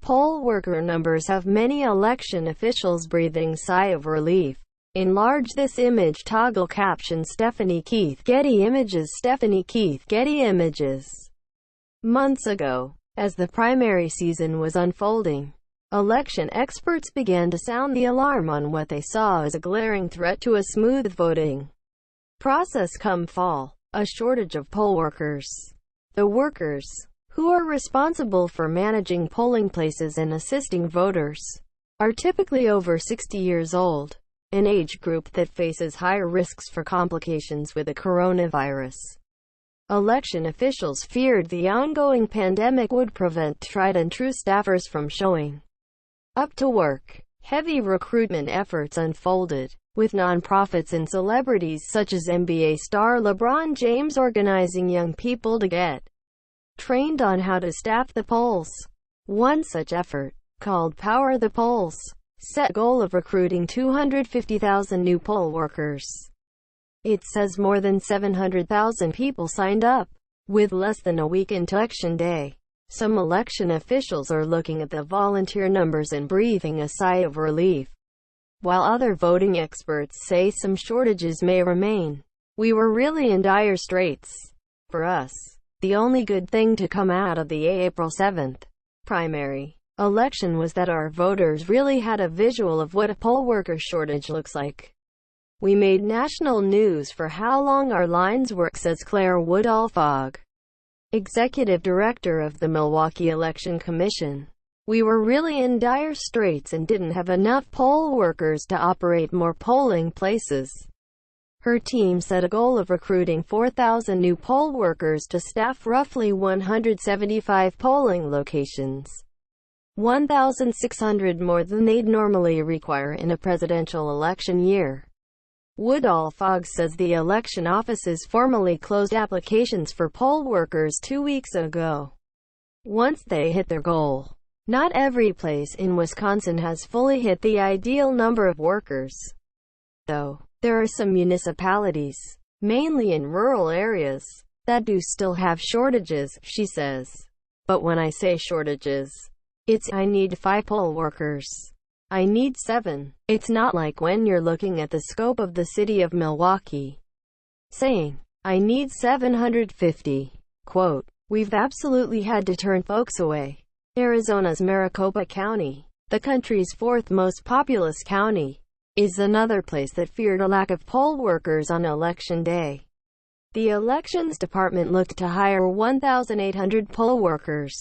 Poll worker numbers have many election officials breathing sigh of relief. Enlarge this image. Toggle caption. Stephanie Keith. Getty Images. Stephanie Keith. Getty Images. Months ago, as the primary season was unfolding, election experts began to sound the alarm on what they saw as a glaring threat to a smooth voting process come fall: a shortage of poll workers. The workers, who are responsible for managing polling places and assisting voters, are typically over 60 years old, an age group that faces higher risks for complications with the coronavirus. Election officials feared the ongoing pandemic would prevent tried and true staffers from showing up to work. Heavy recruitment efforts unfolded, with nonprofits and celebrities such as NBA star LeBron James organizing young people to get trained on how to staff the polls. One such effort, called Power the Polls, set a goal of recruiting 250,000 new poll workers. It says more than 700,000 people signed up. With less than a week until Election Day, some election officials are looking at the volunteer numbers and breathing a sigh of relief, while other voting experts say some shortages may remain. We were really in dire straits. For us, the only good thing to come out of the April 7th primary election was that our voters really had a visual of what a poll worker shortage looks like. We made national news for how long our lines were, says Claire Woodall-Fogg, executive director of the Milwaukee Election Commission. We were really in dire straits and didn't have enough poll workers to operate more polling places. Her team set a goal of recruiting 4,000 new poll workers to staff roughly 175 polling locations, 1,600 more than they'd normally require in a presidential election year. Woodall-Fogg says the election offices formally closed applications for poll workers 2 weeks ago, once they hit their goal. Not every place in Wisconsin has fully hit the ideal number of workers, though. There are some municipalities, mainly in rural areas, that do still have shortages, she says. But when I say shortages, it's I need 5 poll workers. I need 7. It's not like when you're looking at the scope of the city of Milwaukee, saying, I need 750. Quote, we've absolutely had to turn folks away. Arizona's Maricopa County, the country's 4th most populous county, is another place that feared a lack of poll workers on Election Day. The Elections Department looked to hire 1,800 poll workers.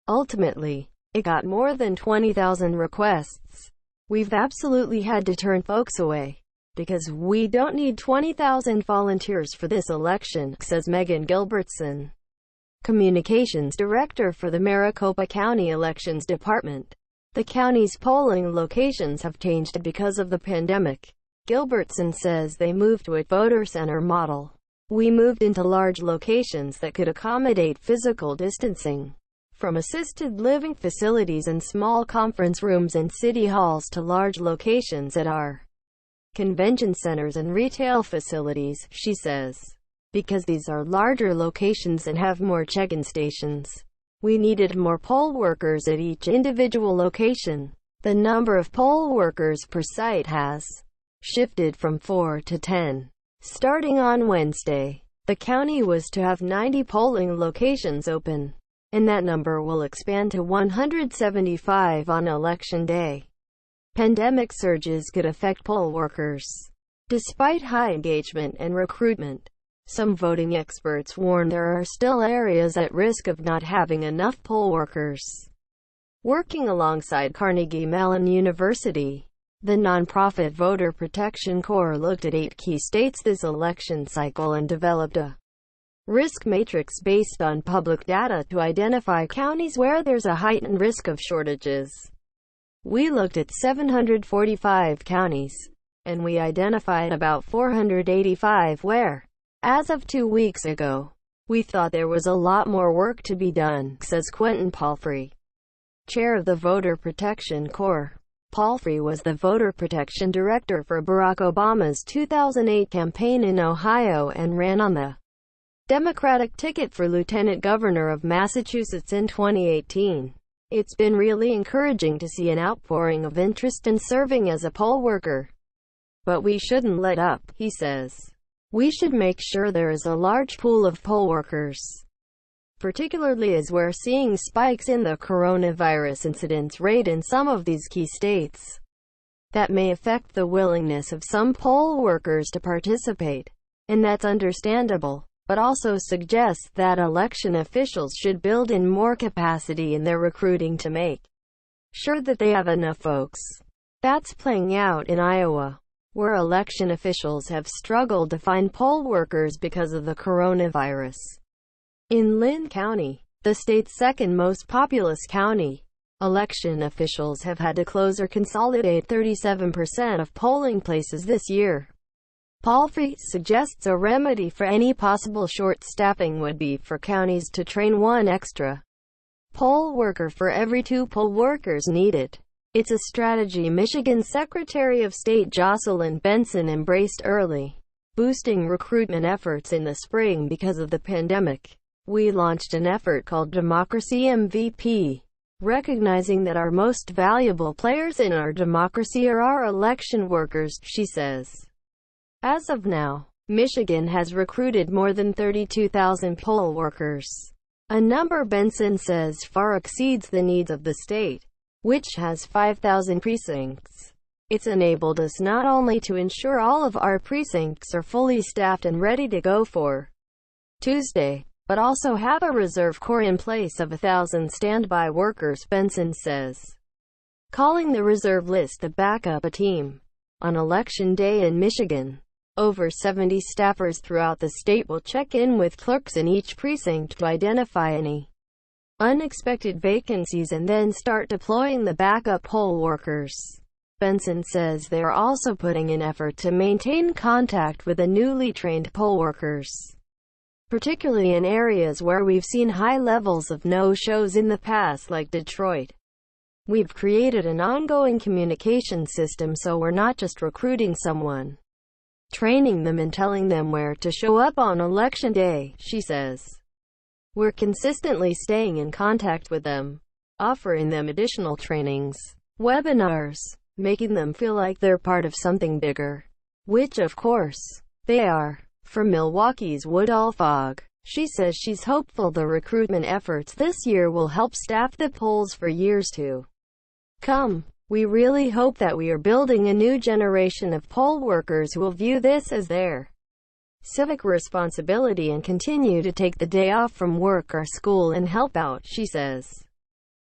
Ultimately, it got more than 20,000 requests. We've absolutely had to turn folks away, because we don't need 20,000 volunteers for this election, says Megan Gilbertson, communications director for the Maricopa County Elections Department. The county's polling locations have changed because of the pandemic. Gilbertson says they moved to a voter center model. We moved into large locations that could accommodate physical distancing, from assisted living facilities and small conference rooms in city halls to large locations at our convention centers and retail facilities, she says. Because these are larger locations and have more check-in stations, we needed more poll workers at each individual location. The number of poll workers per site has shifted from 4 to 10. Starting on Wednesday, the county was to have 90 polling locations open, and that number will expand to 175 on Election Day. Pandemic surges could affect poll workers. Despite high engagement and recruitment, some voting experts warn there are still areas at risk of not having enough poll workers. Working alongside Carnegie Mellon University, the nonprofit Voter Protection Corps looked at 8 key states this election cycle and developed a risk matrix based on public data to identify counties where there's a heightened risk of shortages. We looked at 745 counties, and we identified about 485 where, as of 2 weeks ago, we thought there was a lot more work to be done, says Quentin Palfrey, chair of the Voter Protection Corps. Palfrey was the voter protection director for Barack Obama's 2008 campaign in Ohio and ran on the Democratic ticket for lieutenant governor of Massachusetts in 2018. It's been really encouraging to see an outpouring of interest in serving as a poll worker. But we shouldn't let up, he says. We should make sure there is a large pool of poll workers, particularly as we're seeing spikes in the coronavirus incidence rate in some of these key states. That may affect the willingness of some poll workers to participate, and that's understandable, but also suggests that election officials should build in more capacity in their recruiting to make sure that they have enough folks. That's playing out in Iowa, where election officials have struggled to find poll workers because of the coronavirus. In Linn County, the state's second most populous county, election officials have had to close or consolidate 37% of polling places this year. Paul Feist suggests a remedy for any possible short staffing would be for counties to train one extra poll worker for every 2 poll workers needed. It's a strategy Michigan Secretary of State Jocelyn Benson embraced early, boosting recruitment efforts in the spring because of the pandemic. We launched an effort called Democracy MVP, recognizing that our most valuable players in our democracy are our election workers, she says. As of now, Michigan has recruited more than 32,000 poll workers, a number Benson says far exceeds the needs of the state, which has 5,000 precincts. It's enabled us not only to ensure all of our precincts are fully staffed and ready to go for Tuesday, but also have a reserve corps in place of 1,000 standby workers, Benson says, calling the reserve list the backup a team. On Election Day in Michigan, over 70 staffers throughout the state will check in with clerks in each precinct to identify any unexpected vacancies and then start deploying the backup poll workers. Benson says they are also putting in effort to maintain contact with the newly trained poll workers, particularly in areas where we've seen high levels of no-shows in the past like Detroit. We've created an ongoing communication system so we're not just recruiting someone, training them and telling them where to show up on Election Day, she says. We're consistently staying in contact with them, offering them additional trainings, webinars, making them feel like they're part of something bigger, which of course, they are. For Milwaukee's Woodall Fogg, she says she's hopeful the recruitment efforts this year will help staff the polls for years to come. We really hope that we are building a new generation of poll workers who will view this as their civic responsibility and continue to take the day off from work or school and help out, she says.